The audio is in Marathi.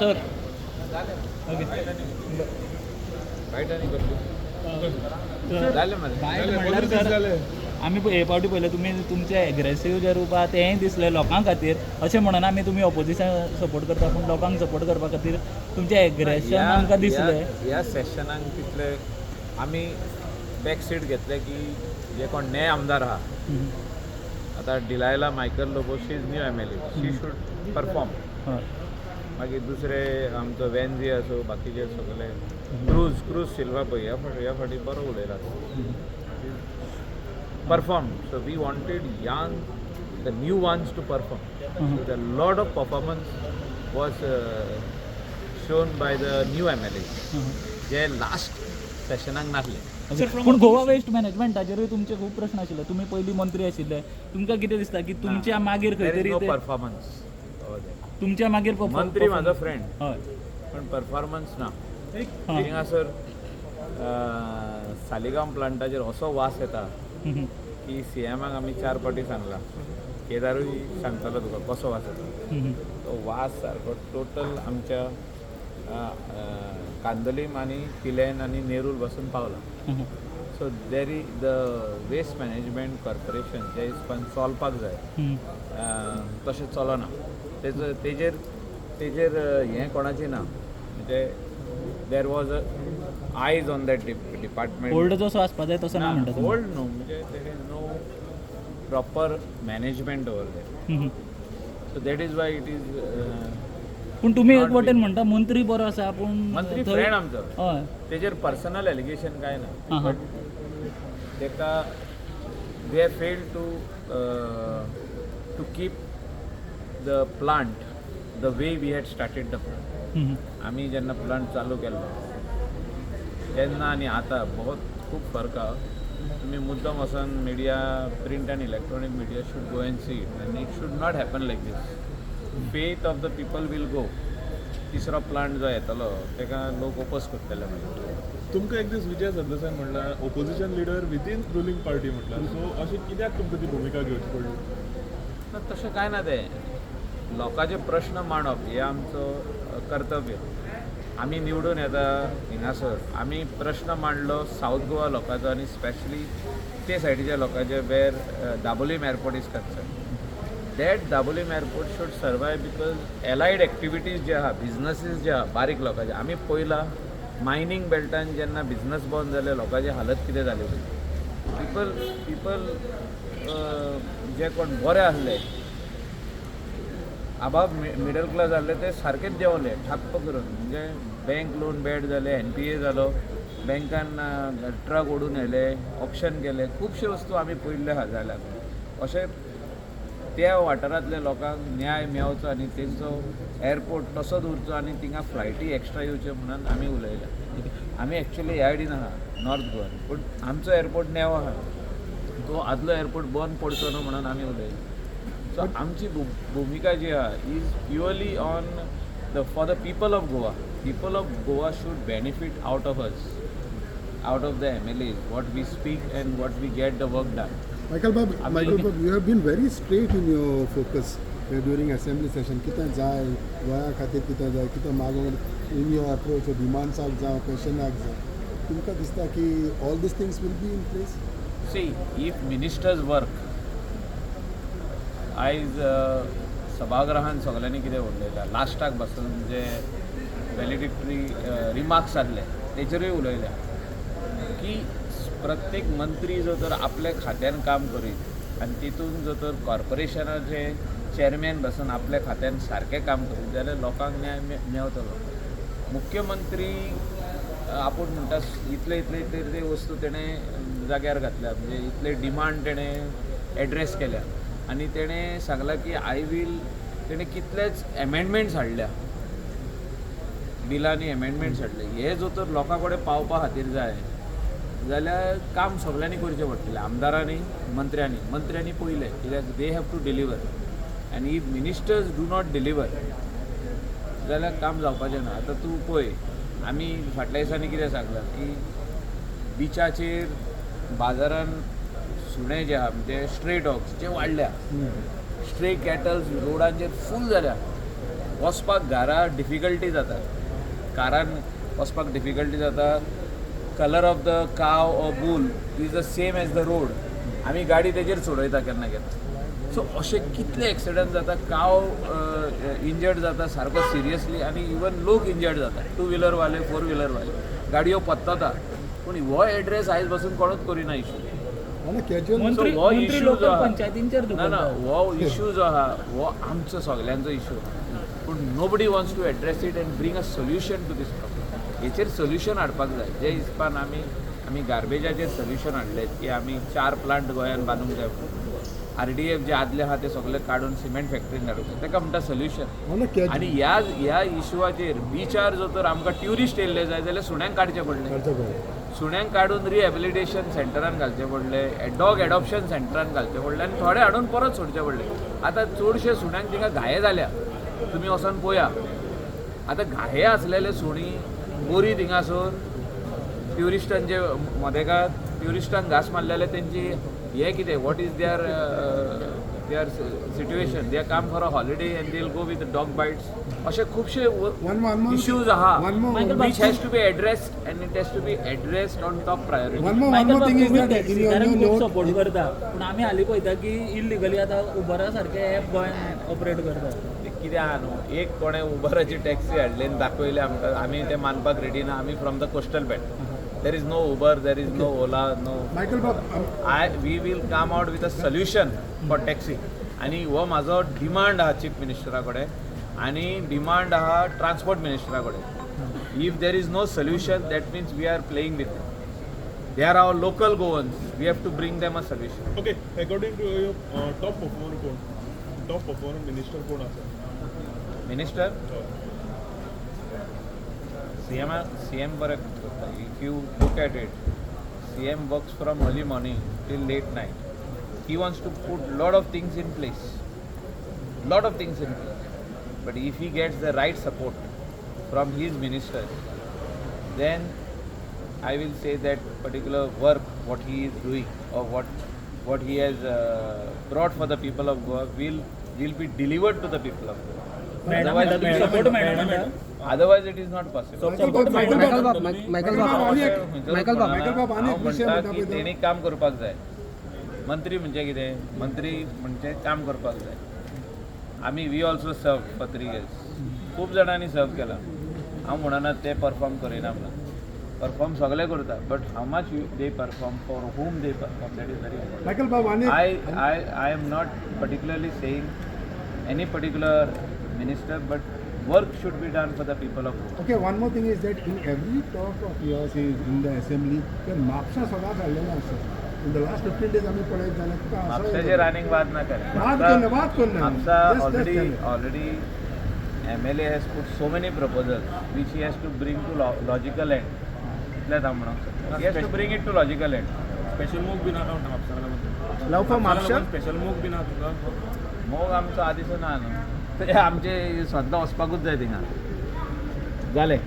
सर ओके म्हणल्यार सर आमी हे फावटी पळयलें तुमी तुमचे एग्रेसीव जे रूप आहा तेंय दिसलें लोकां खातीर अशें म्हणून आमी तुमी ऑपोजिशन सपोर्ट करता पूण लोकांक सपोर्ट करपा खातीर तुमचें एग्रेशन आमकां दिसलें. ह्या सेशनाक तितले आमी बॅक सीट घेतले की जे कोण नये आमदार आहा आतां Delilah Michael Lobo she is new MLA she should perform. हय मागीर दुसरे आमचो वेन्झी असो बाकीचे सगळे क्रूज सिल्वा पळय ह्या फाटी बरो उलयला perform. So we wanted young the new ones to perform. So the lot of performance was shown by the new MLA जे लास्ट सेशनाक नासले. पूण गोवा वेस्ट मॅनेजमेंटाचेरूय तुमचे खूब प्रश्न आशिल्ले. तुमी पयलीं मंत्री आशिल्ले. तुमकां कितें दिसता की तुमच्या मागीर खंय तरी परफॉर्मन्स तुमच्या मागीर मंत्री म्हाजो फ्रेंड हय पण परफॉर्मन्स ना. थिंगासर सालिगांव प्लांटाचेर असो वास येता की CMाक आमी 4 फावटी सांगला केदारूय सांगतलो तुका कसो वास येता. तो वास सारको टोटल आमच्या कांदोलीम आनी पिलेन आनी नेरूल पासून पावला. So there is the waste management corporation जे हिसपान चलपाक जाय तशें चलना. तेजेर हें कोणाचें ना म्हणजे देर वॉज अ आयज ऑन दॅट डिपार्टमेंट. होल्ड जसो आसपा जाय तसो ना म्हणटा होल्ड न्हू म्हणजे there is no proper management over there. So that is why it is. पूण तुमी एक वटेन म्हणटा मंत्री बरो आसा पूण मंत्री फ्रेंड आमचो हय तेजेर पर्सनल एलिगेशन काय ना बट तेका they fail to keep the plant the way we had started the plant. आमी जेन्ना प्लांट चालू केल्लो तेन्ना आनी आतां बहुत खूब फरक आहा. तुमी मुद्दम वचून मिडिया प्रिंट आनी electronic media should go and see it आनी it should not happen like this. Faith of the people will go. तिसरो प्लांट जो येतलो तेका लोक ओपोज करतले. मागीर तुमकां एक दीस विजय सरदेसाय म्हणल्यार opposition leader within ruling party म्हटल्यार सो अशी कित्याक तुमकां ती भुमिका घेवची पडली? तशें कांय ना तें लोकांचे प्रश्न मांडप हें आमचो कर्तव्य. आमी निवडून येता हिंगासर आमी प्रश्न मांडलो साऊथ गोवा लोकांचो आनी स्पेशली ते सायडीच्या लोकांचे वेर Dabolim airport is concern. That Dabolim airport should survive because allied activities जे आहा बिजनसीस जे आहा बारीक लोकांचे आमी पयला मायनींग बेल्टान जेन्ना बिजनस बंद जाले लोकांची हालत कितें जाली पीपल जे कोण बरे आसले अबाव मिडल क्लास आसले ते सारकेच देंवले ठप्प करून. म्हणजे बँक लोन बॅड जाले NPA जालो बँकान ट्रक ओडून येले ऑप्शन केले खुबशे वस्तू आमी पयल्ले आहा जाल्यार अशें त्या वाठारांतल्या लोकांक न्याय मेळचो आनी तेंचो एअरपोर्ट तसोच उरचो आनी थिंगा फ्लायटी एक्स्ट्रा येवच्यो म्हणून आमी उलयल्या. आमी एक्चुली ह्या सायडीन आहा नॉर्थ गोवान पूण आमचो एअरपोर्ट नेवो आहा तो आदलो एअरपोर्ट बंद पडचो न्हू म्हणून आमी उलयल्या. सो आमची भुमिका जी आहा is purely on for the people of Goa. People of Goa should benefit out of us out of the MLAs, what we speak and what we get the work done. Michael Bob, you have been very straight in your focus during assembly session. कितना जाय गोंया खातीर कितें जाय कितें मागून in your approach डिमांड्साक जावं क्वेश्चनाक जावं तुमकां दिसता की all these things will be in place? See, if ministers work आयज सभागृहान सगळ्यांनी कितें उलयलां लास्टाक बसून जे वॅलिडिटरी रिमार्क्स जाल्ले तेचेरूय उलयल्या की प्रत्येक मंत्री जो तर आपल्या खात्यान काम करीत आनी तितून जो तर कॉर्पोरेशनाचे चेअरमॅन बसून आपल्या खात्यान सारकें काम करीत जाल्यार लोकांक न्याय मेळटलो. मुख्यमंत्री आपूण म्हणटा इतले इतले वस्तू तेणें जाग्यार घातल्या म्हणजे इतले डिमांड तेणें एड्रेस केल्या आनी तेणें सांगलां की तेणें कितलेच एमेंडमेंट्स हाडल्या बिलांनी एमेंडमेंट्स हाडले. हे जो तर लोकां कडेन पावपा खातीर जाय जाल्यार काम सगळ्यांनी करचें पडटलें आमदारांनी मंत्र्यांनी पयलें कित्याक दे हॅव टू डिलिव्हर आनी if ministers do not deliver जाल्यार काम जावपाचें ना. आतां तूं पळय आमी फाटल्या दिसांनी कितें सांगलां की बिचाचेर बाजारान सुणे जे आहा म्हणजे स्ट्रे डॉग्स जे वाडल्या स्ट्रे कॅटल्स रोडांचेर फूल जाल्या वचपाक घरा डिफिकल्टी जाता, कारान वचपाक डिफिकल्टी जाता. Colour of the cow or bull is the same as the road. आमी गाडी तेजेर सोडयता केन्ना केन्ना. सो अशे कितले एक्सिडंट जाता, काव इंजर्ड जाता सारको सिरियसली, आनी इवन लोक इंजर्ड जाता, 2 व्हिलर वाले 4 व्हिलर वाले गाडयो पत्ताता. पूण हो एड्रेस आयज पासून कोणूच करिना इशू. आणि कॅज्युअल मंत्री हो मंत्री issue लोकल जो आहा. पंचायतींचेर ना ना धुकलता. हो इशू जो आहा हो आमचो सगळ्यांचो इशू. पूण nobody wants to address it and bring a solution to this problem. हेचेर सोल्युशन हाडपाक जाय. जे हिसपान आमी गार्बेजाचेर सोल्युशन हाडलें की आमी 4 प्लांट गोंयांत बांदूंक जाय. RDF जे आदले आहा ते सगळे काडून सिमेंट फॅक्टरीन धाडूंक जाय. ताका म्हणटा सोल्युशन. आनी ह्या इशूआचेर बिचार जर तर आमकां ट्युरिस्ट येयल्ले जाय जाल्यार सुण्यांक काडचें पडलें. सुण्यांक काडून रिहॅबिलिटेशन सेंटरान घालचें पडलें, डॉग एडॉप्शन सेंटरान घालचें पडलें, आनी थोडे हाडून परत सोडचें पडलें. आतां चडशे सुण्यांक तिंगा घाये जाल्या. तुमी वचोन पळया. आतां घाये आसलेले सुणी बरी थिंगासर ट्युरिस्टांचे मदेगात ट्युरिस्टांक घास मारलेले तेंची हे कितें what is their situation. They come for a holiday and they will go with dog bites. अशे खुबशे इश्यूज आहा which has to be addressed and it has to be addressed on top priority. Michael बाब, तुम्ही टॅक्सीकारांक खूब सपोर्ट करता, पूण आमी हालीं पळयता की इलिगली आतां उबरा सारके एप गोंयांत ऑपरेट करता. कितें आहा न्हू, एक कोणें उबराची टॅक्सी हाडली आनी दाखयली आमकां, आमी तें मानपाक रेडी ना. आमी from the coastal belt. There is no Uber, there is no Ola, no. Michael बाब we will come out with a solution for taxi. आनी हो म्हाजो डिमांड आहा चीफ मिनिस्टरा कडेन, आनी डिमांड आहा ट्रान्सपोर्ट मिनिस्टरा कडेन. If there is no solution that means we are playing with them. They are our local Goans. We have to bring them a solution. Okay, according to your top performer कोण, टॉप परफॉर्मर मिनिस्टर कोण आसा? मिनिस्टर CM बरें करता. If you look at it, CM works from early morning till late night. He wants to put lot of things in place. But if he gets the right support from his ministers, then I will say that particular work, what he is doing or what he has brought for the people of Goa will be delivered to the people of Goa. Support मेळना. Otherwise it is not possible. Michael बाब आणि एक विषय म्हणटा म्हणटा की पळय तेणी काम करपाक जाय. मंत्री म्हणजे कितें, मंत्री म्हणजे काम करपाक जाय. आमी we also serve for 3 years. खूब जाणांनी सर्व केला. हांव म्हणना ते परफॉर्म करिना म्हणून. परफॉर्म सगळे करता, but how much they perform, for whom they perform, that is very important. Michael बाब आणि I am not particularly saying any particular minister, but work should be done for the people of Goa. Okay, one more thing is that in every talk of yours in the assembly, the Mapusa सदांच हाडलेलो आसा. In the last 15 days आमी पळयत जाल्यार तुका म्हापसाचेर आनीक वाद नाका. वाद करना. Mapusa Just tell me. already MLA has put so many proposals which he has to bring to logical end. इतलेंच हांव म्हणूंक. He has to bring it to logical end. Special मूग बी नाका म्हणटा Mapusa. Love for Mapusa? Special मूग बी ना तुका? मोग आमचो आदीसो ना न्हू. ते आमचे सद्दां वचपाकूच जाय थिंगा. जालें.